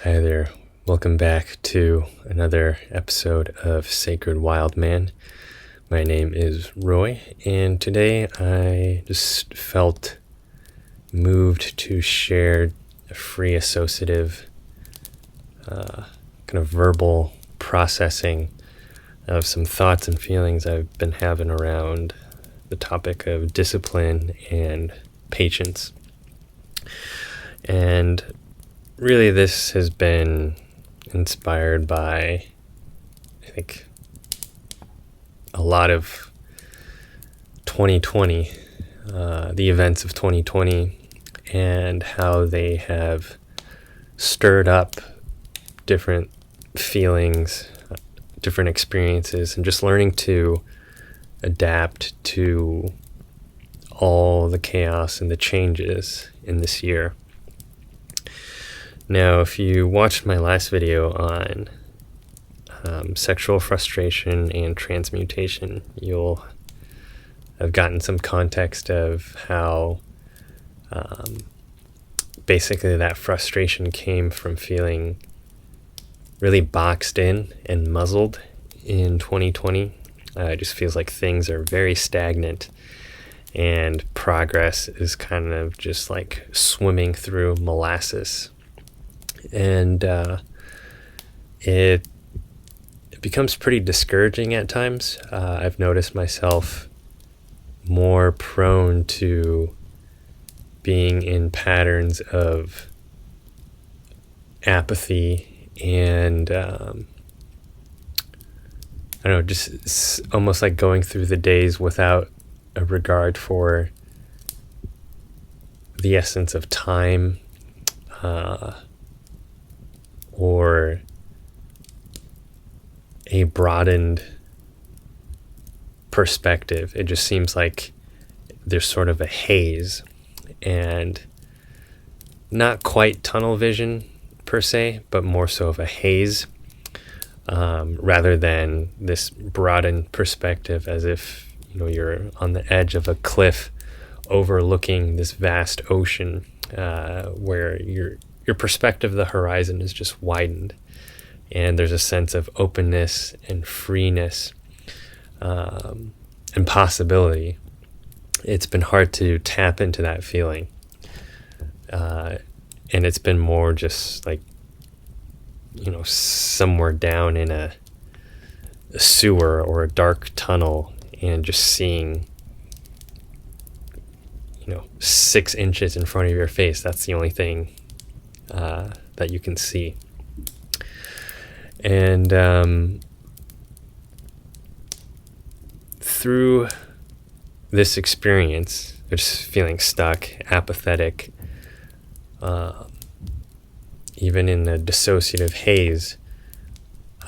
Hi there. Welcome back to another episode of Sacred Wild Man. My name is Roy, and today I just felt moved to share a free associative kind of verbal processing of some thoughts and feelings I've been having around the topic of discipline and patience. And really, this has been inspired by, I think, a lot of 2020, the events of 2020, and how they have stirred up different feelings, different experiences, and just learning to adapt to all the chaos and the changes in this year. Now, if you watched my last video on sexual frustration and transmutation, you'll have gotten some context of how basically that frustration came from feeling really boxed in and muzzled in 2020. It just feels like things are very stagnant and progress is kind of just like swimming through molasses. And it becomes pretty discouraging at times. I've noticed myself more prone to being in patterns of apathy and I don't know, just almost like going through the days without a regard for the essence of time, or a broadened perspective. It just seems like there's sort of a haze and not quite tunnel vision per se, but more so of a haze, rather than this broadened perspective as if you're on the edge of a cliff overlooking this vast ocean, where your perspective of the horizon is just widened, and there's a sense of openness and freeness, and possibility. It's been hard to tap into that feeling, and it's been more just like somewhere down in a sewer or a dark tunnel, and just seeing 6 inches in front of your face. That's the only thing that you can see. And through this experience, just feeling stuck, apathetic, even in the dissociative haze,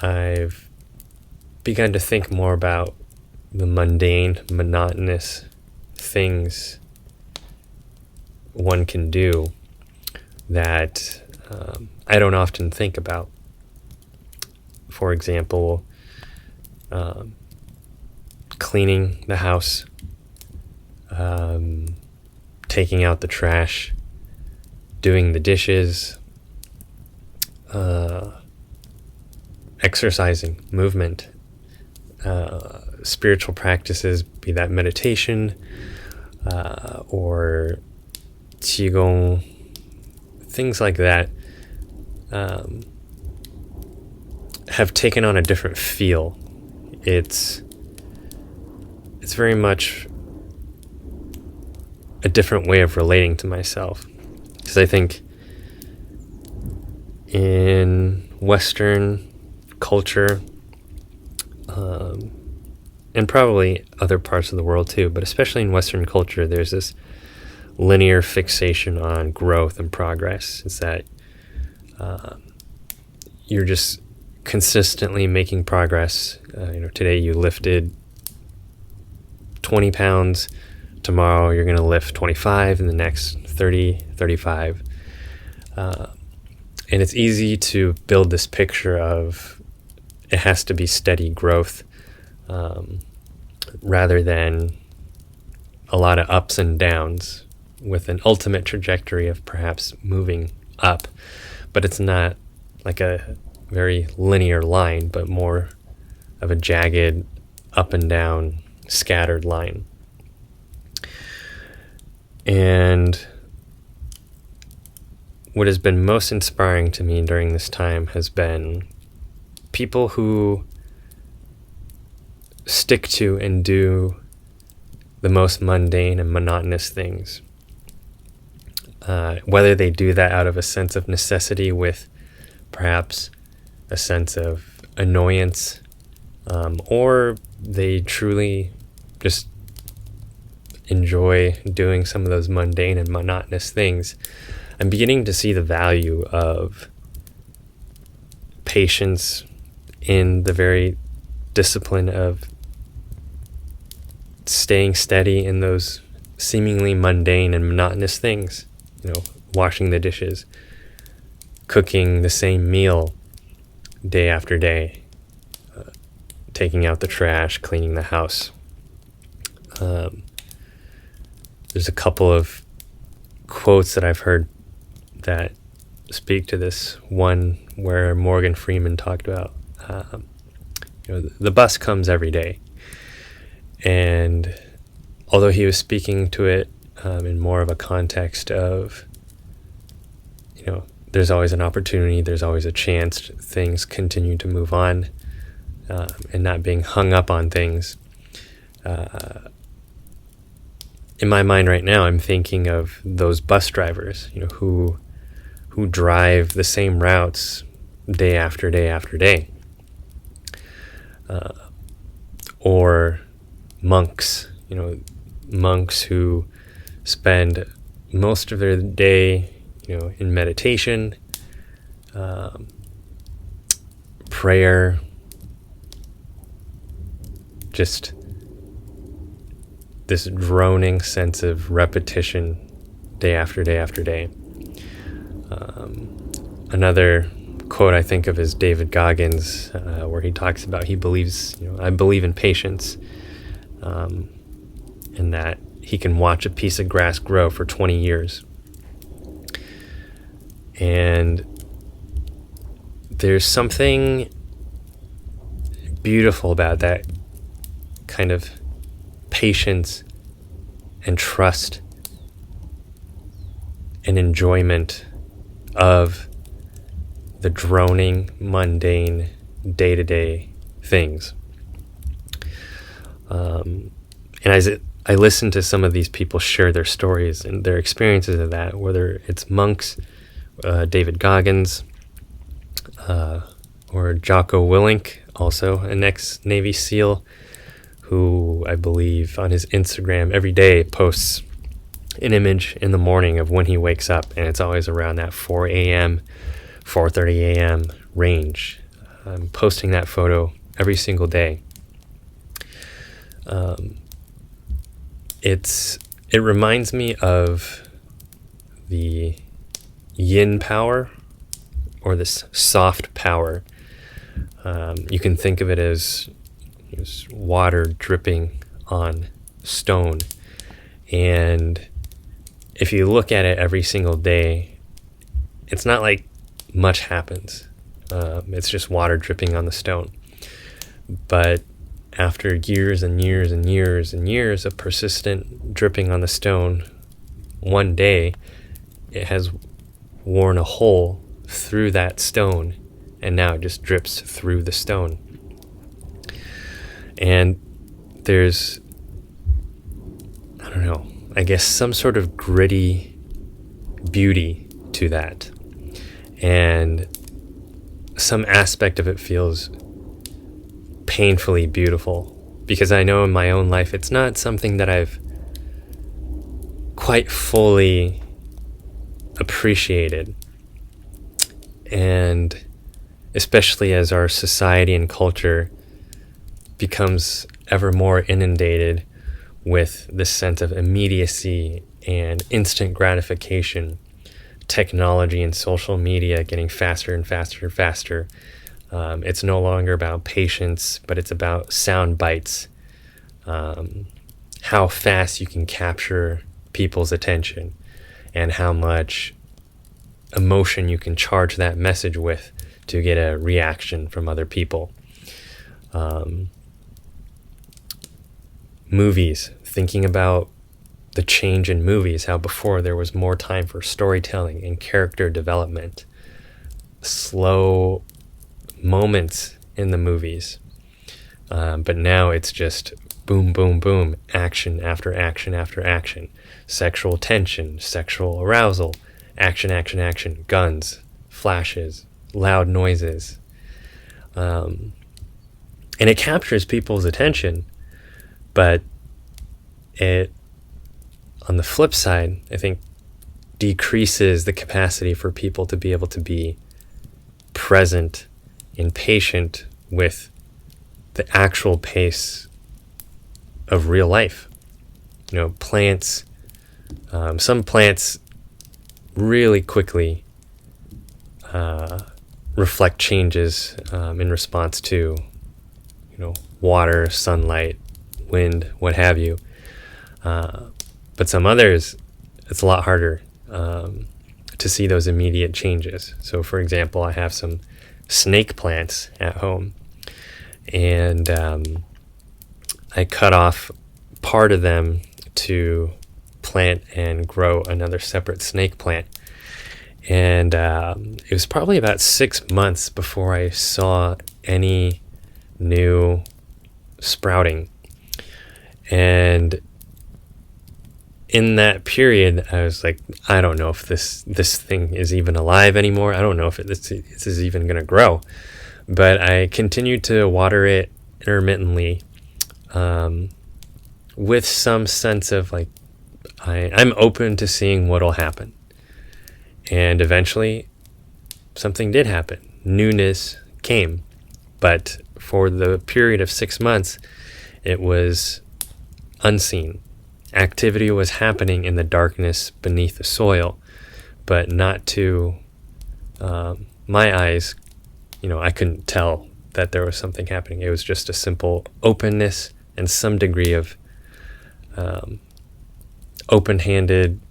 I've begun to think more about the mundane, monotonous things one can do that I don't often think about. For example, cleaning the house, taking out the trash, doing the dishes, exercising, movement, spiritual practices, be that meditation or qigong, things like that, have taken on a different feel. It's very much a different way of relating to myself, because I think in Western culture, and probably other parts of the world too, but especially in Western culture, there's this linear fixation on growth and progress. It's that you're just consistently making progress. Today you lifted 20 pounds, tomorrow you're going to lift 25, and the next 30, 35. And it's easy to build this picture of it has to be steady growth, rather than a lot of ups and downs with an ultimate trajectory of perhaps moving up. But it's not like a very linear line, but more of a jagged, up and down, scattered line. And what has been most inspiring to me during this time has been people who stick to and do the most mundane and monotonous things. Whether they do that out of a sense of necessity with perhaps a sense of annoyance, or they truly just enjoy doing some of those mundane and monotonous things, I'm beginning to see the value of patience in the very discipline of staying steady in those seemingly mundane and monotonous things. Washing the dishes, cooking the same meal day after day, taking out the trash, cleaning the house. There's a couple of quotes that I've heard that speak to this. One where Morgan Freeman talked about, the bus comes every day. And although he was speaking to it in more of a context of, there's always an opportunity, there's always a chance things continue to move on, and not being hung up on things. In my mind right now, I'm thinking of those bus drivers, who drive the same routes day after day after day. Or monks, monks who spend most of their day, in meditation, prayer, just this droning sense of repetition day after day after day. Another quote I think of is David Goggins, where he talks about he believes, I believe in patience, and that he can watch a piece of grass grow for 20 years. And there's something beautiful about that kind of patience and trust and enjoyment of the droning, mundane, day-to-day things. And as I listen to some of these people share their stories and their experiences of that, whether it's monks, David Goggins, or Jocko Willink, also an ex-Navy SEAL, who I believe on his Instagram every day posts an image in the morning of when he wakes up, and it's always around that 4 a.m., 4:30 a.m. range. I'm posting that photo every single day. It reminds me of the yin power, or this soft power. You can think of it as water dripping on stone. And if you look at it every single day, it's not like much happens. It's just water dripping on the stone. But after years and years and years and years of persistent dripping on the stone, one day it has worn a hole through that stone, and now it just drips through the stone. And there's, I don't know, I guess some sort of gritty beauty to that. And some aspect of it feels painfully beautiful, because I know in my own life it's not something that I've quite fully appreciated. And especially as our society and culture becomes ever more inundated with this sense of immediacy and instant gratification, technology and social media getting faster and faster and faster. It's no longer about patience, but it's about sound bites, how fast you can capture people's attention, and how much emotion you can charge that message with to get a reaction from other people. Movies, thinking about the change in movies, how before there was more time for storytelling and character development, slow moments in the movies. But now it's just boom, boom, boom, action after action after action, sexual tension, sexual arousal, action, action, action, guns, flashes, loud noises. And it captures people's attention, but it, on the flip side, I think decreases the capacity for people to be able to be present and patient with the actual pace of real life. Plants, some plants really quickly reflect changes in response to, water, sunlight, wind, what have you. But some others, it's a lot harder to see those immediate changes. So, for example, I have some snake plants at home, and I cut off part of them to plant and grow another separate snake plant. And it was probably about 6 months before I saw any new sprouting. And in that period, I was like, I don't know if this thing is even alive anymore. I don't know if this is even going to grow. But I continued to water it intermittently, with some sense of like, I'm open to seeing what'll happen. And eventually, something did happen. Newness came. But for the period of 6 months, it was unseen. Activity was happening in the darkness beneath the soil, but not to my eyes. I couldn't tell that there was something happening. It was just a simple openness and some degree of open-handed,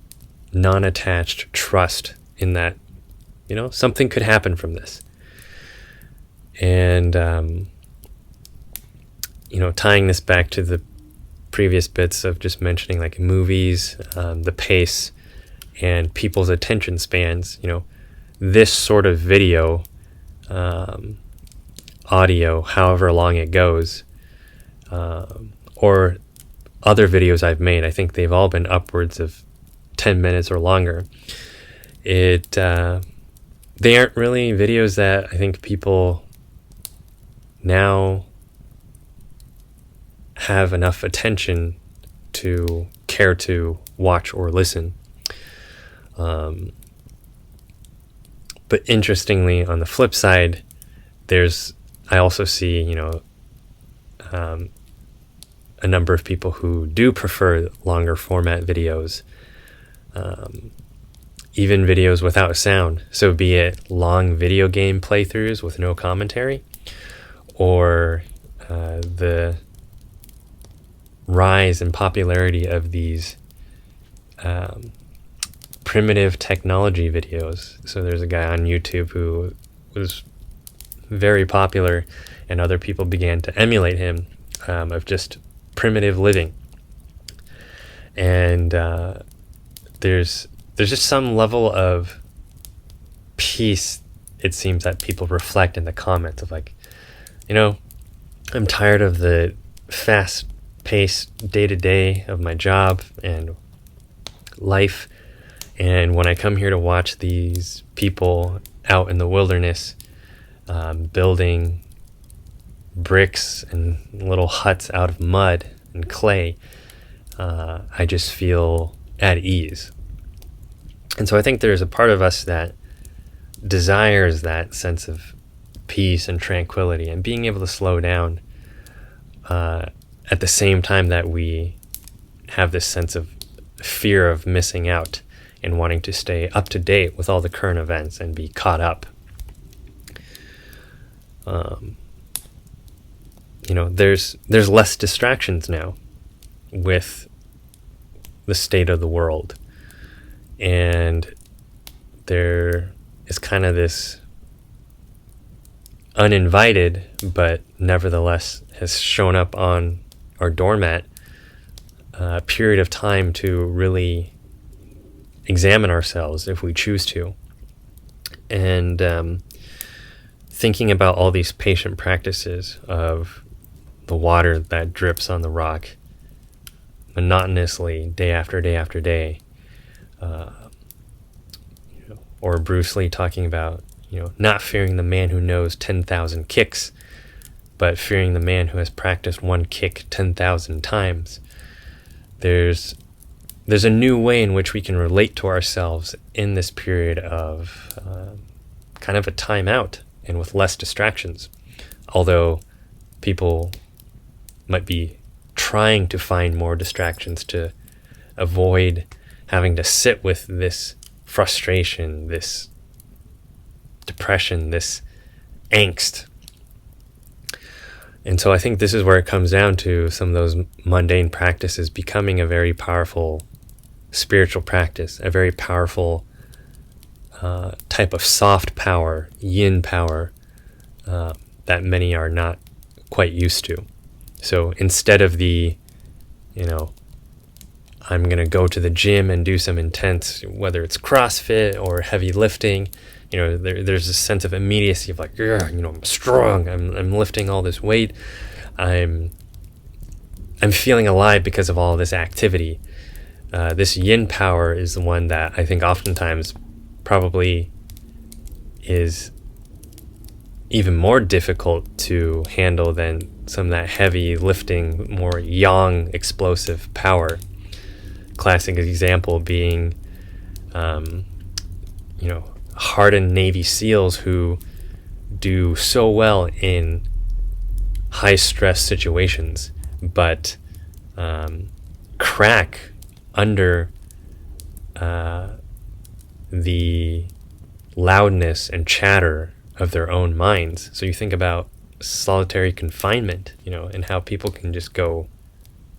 non-attached trust in that, something could happen from this. And, tying this back to the previous bits of just mentioning like movies, the pace, and people's attention spans, this sort of video, audio, however long it goes, or other videos I've made, I think they've all been upwards of 10 minutes or longer. They aren't really videos that I think people now have enough attention to care to watch or listen. But interestingly, on the flip side, I also see, a number of people who do prefer longer format videos, even videos without sound. So be it long video game playthroughs with no commentary, or the rise in popularity of these primitive technology videos. So there's a guy on YouTube who was very popular, and other people began to emulate him, of just primitive living. And there's just some level of peace, it seems, that people reflect in the comments of like, I'm tired of the fast-paced day-to-day of my job and life, and when I come here to watch these people out in the wilderness building bricks and little huts out of mud and clay, I just feel at ease. And so I think there's a part of us that desires that sense of peace and tranquility and being able to slow down, at the same time that we have this sense of fear of missing out and wanting to stay up to date with all the current events and be caught up. There's less distractions now with the state of the world, and there is kind of this uninvited, but nevertheless has shown up on our doormat, period of time to really examine ourselves if we choose to. And thinking about all these patient practices of the water that drips on the rock monotonously day after day after day, or Bruce Lee talking about, not fearing the man who knows 10,000 kicks, but fearing the man who has practiced one kick 10,000 times. There's a new way in which we can relate to ourselves in this period of kind of a timeout and with less distractions. Although people might be trying to find more distractions to avoid having to sit with this frustration, this depression, this angst. And so I think this is where it comes down to some of those mundane practices becoming a very powerful spiritual practice, a very powerful type of soft power, yin power, that many are not quite used to. So instead of the, I'm going to go to the gym and do some intense, whether it's CrossFit or heavy lifting, there's a sense of immediacy of like, I'm strong, I'm lifting all this weight, I'm feeling alive because of all this activity. This yin power is the one that I think oftentimes probably is even more difficult to handle than some of that heavy lifting, more yang, explosive power. Classic example being, hardened Navy SEALs who do so well in high stress situations, but crack under the loudness and chatter of their own minds. So you think about solitary confinement, and how people can just go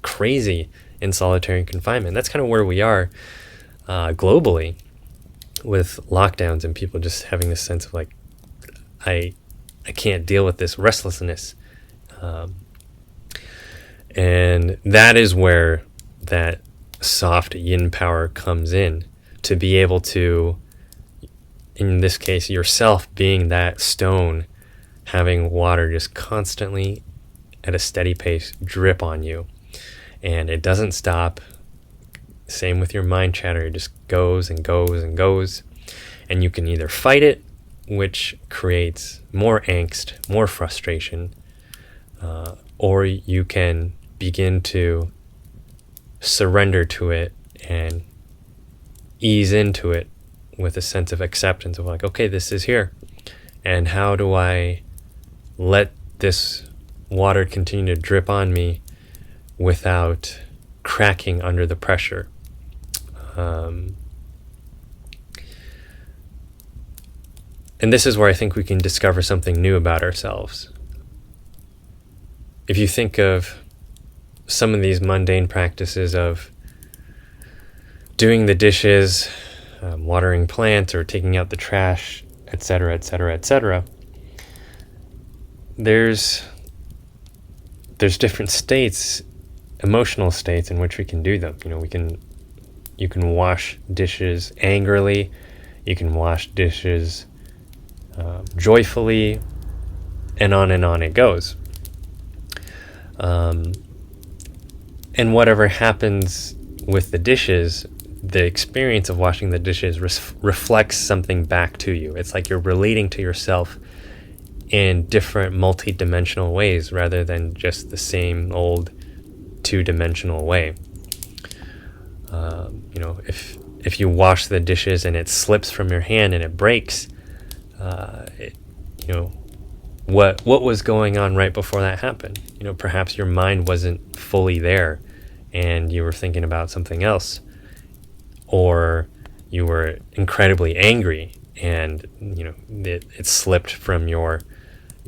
crazy in solitary confinement. That's kind of where we are globally with lockdowns and people just having this sense of like, I can't deal with this restlessness. And that is where that soft yin power comes in, to be able to, in this case, yourself being that stone, having water just constantly at a steady pace drip on you. And it doesn't stop. Same with your mind chatter. It just goes and goes and goes. And you can either fight it, which creates more angst, more frustration, or you can begin to surrender to it and ease into it with a sense of acceptance of like, okay, this is here. And how do I let this water continue to drip on me without cracking under the pressure? And this is where I think we can discover something new about ourselves. If you think of some of these mundane practices of doing the dishes, watering plants, or taking out the trash, etc., etc., etc., there's different states, emotional states in which we can do them. You can wash dishes angrily, you can wash dishes joyfully, and on it goes. And whatever happens with the dishes, the experience of washing the dishes reflects something back to you. It's like you're relating to yourself in different multi-dimensional ways rather than just the same old two-dimensional way. If you wash the dishes and it slips from your hand and it breaks, what was going on right before that happened? Perhaps your mind wasn't fully there and you were thinking about something else, or you were incredibly angry and it slipped from your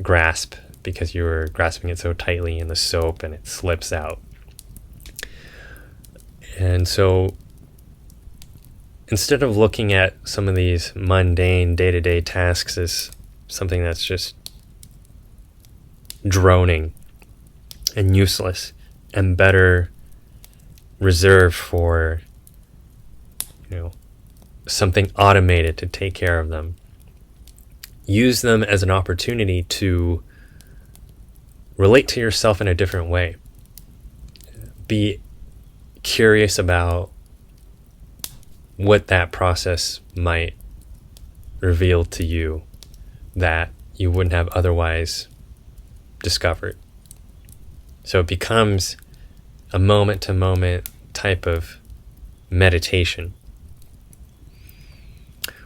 grasp because you were grasping it so tightly in the soap and it slips out. And so instead of looking at some of these mundane day-to-day tasks as something that's just droning and useless and better reserved for, something automated to take care of them, use them as an opportunity to relate to yourself in a different way. Be curious about what that process might reveal to you that you wouldn't have otherwise discovered. So it becomes a moment-to-moment type of meditation.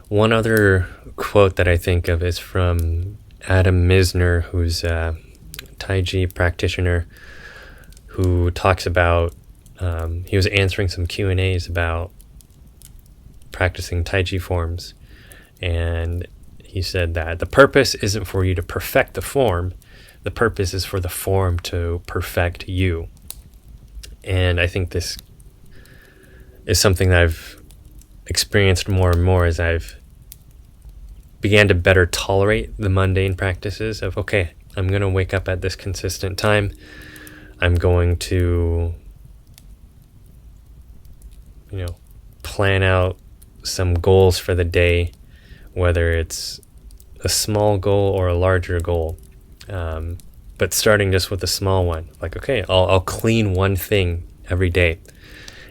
One other quote that I think of is from Adam Misner, who's a Tai Chi practitioner, who talks about, he was answering some Q&As about practicing Tai Chi forms, and he said that the purpose isn't for you to perfect the form, the purpose is for the form to perfect you. And I think this is something that I've experienced more and more as I've began to better tolerate the mundane practices of, okay, I'm going to wake up at this consistent time. I'm going to, plan out some goals for the day, whether it's a small goal or a larger goal. But starting just with a small one, like, okay, I'll clean one thing every day.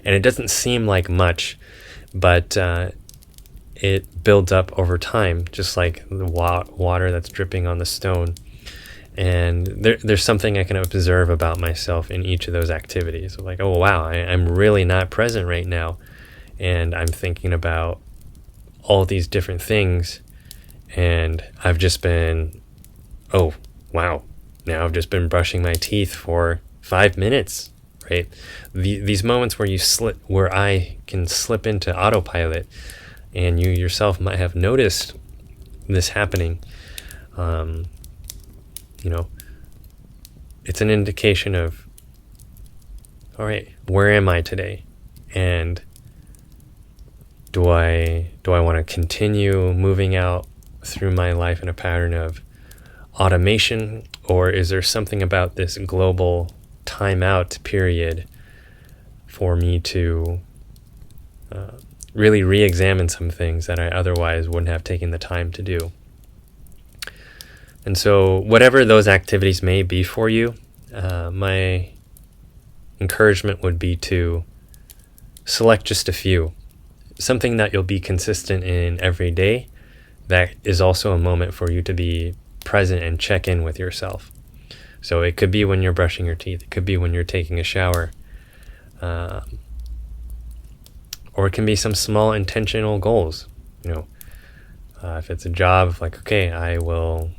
And it doesn't seem like much, but it builds up over time, just like the water that's dripping on the stone. And there's something I can observe about myself in each of those activities. Like, oh, wow, I'm really not present right now. And I'm thinking about all these different things. And I've just been, oh, wow, now I've just been brushing my teeth for 5 minutes, right? These moments where I can slip into autopilot, and you yourself might have noticed this happening. It's an indication of, all right, where am I today? And do I want to continue moving out through my life in a pattern of automation, or is there something about this global timeout period for me to really re-examine some things that I otherwise wouldn't have taken the time to do? And so whatever those activities may be for you, my encouragement would be to select just a few, something that you'll be consistent in every day, that is also a moment for you to be present and check in with yourself. So it could be when you're brushing your teeth, it could be when you're taking a shower, or it can be some small intentional goals. If it's a job, like, okay, I will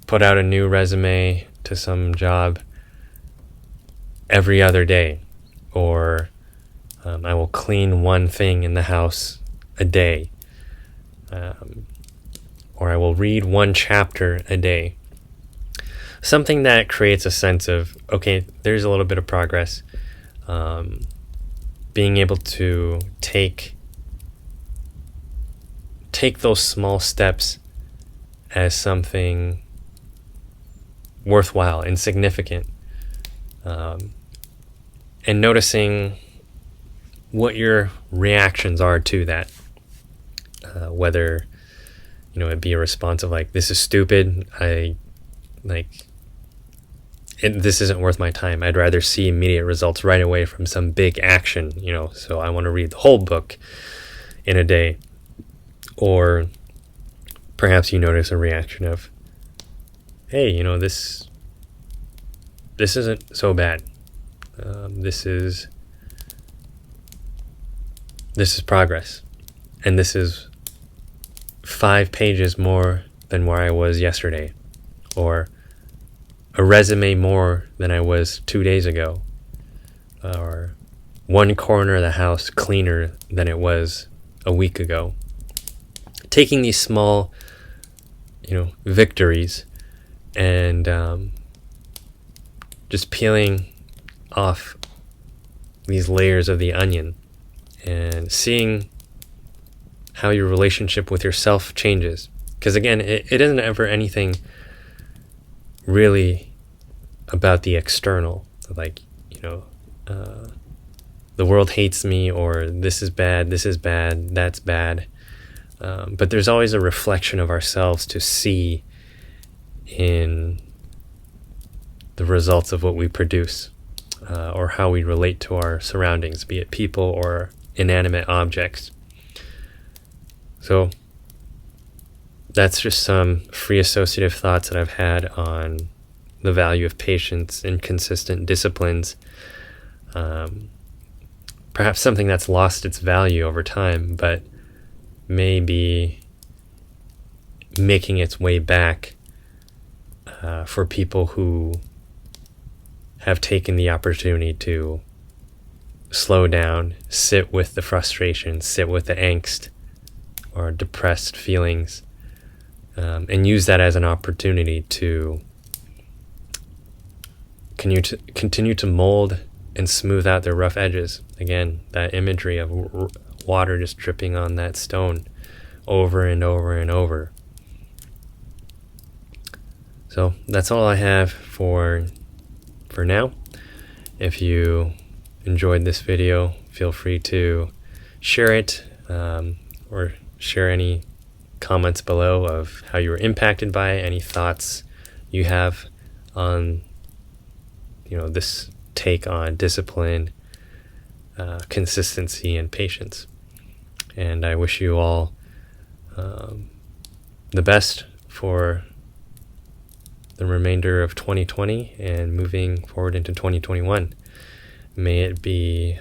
put out a new resume to some job every other day, or I will clean one thing in the house a day, or I will read one chapter a day. Something that creates a sense of, okay, there's a little bit of progress. Being able to take those small steps as something worthwhile and significant, and noticing what your reactions are to that, whether it be a response of like, this is stupid, this isn't worth my time, I'd rather see immediate results right away from some big action, so I want to read the whole book in a day. Or perhaps you notice a reaction of, hey, this isn't so bad. This is progress, and this is 5 pages more than where I was yesterday, or a resume more than I was 2 days ago, or one corner of the house cleaner than it was a week ago. Taking these small, victories and just peeling off these layers of the onion and seeing how your relationship with yourself changes. Because again, it isn't ever anything really about the external, like, the world hates me, or this is bad, that's bad. But there's always a reflection of ourselves to see in the results of what we produce, or how we relate to our surroundings, be it people or inanimate objects. So that's just some free associative thoughts that I've had on the value of patience and consistent disciplines. Perhaps something that's lost its value over time, but may be making its way back for people who have taken the opportunity to slow down, sit with the frustration, sit with the angst or depressed feelings, and use that as an opportunity to continue to mold and smooth out their rough edges. Again, that imagery of water just dripping on that stone over and over and over. So that's all I have for now. If you enjoyed this video, feel free to share it, or share any comments below of how you were impacted by it, any thoughts you have on this take on discipline, consistency, and patience. And I wish you all the best for the remainder of 2020 and moving forward into 2021. May it be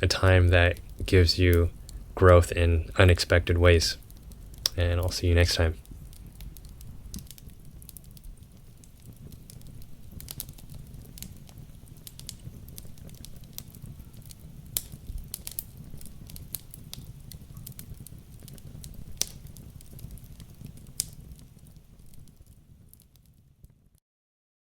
a time that gives you growth in unexpected ways. And I'll see you next time.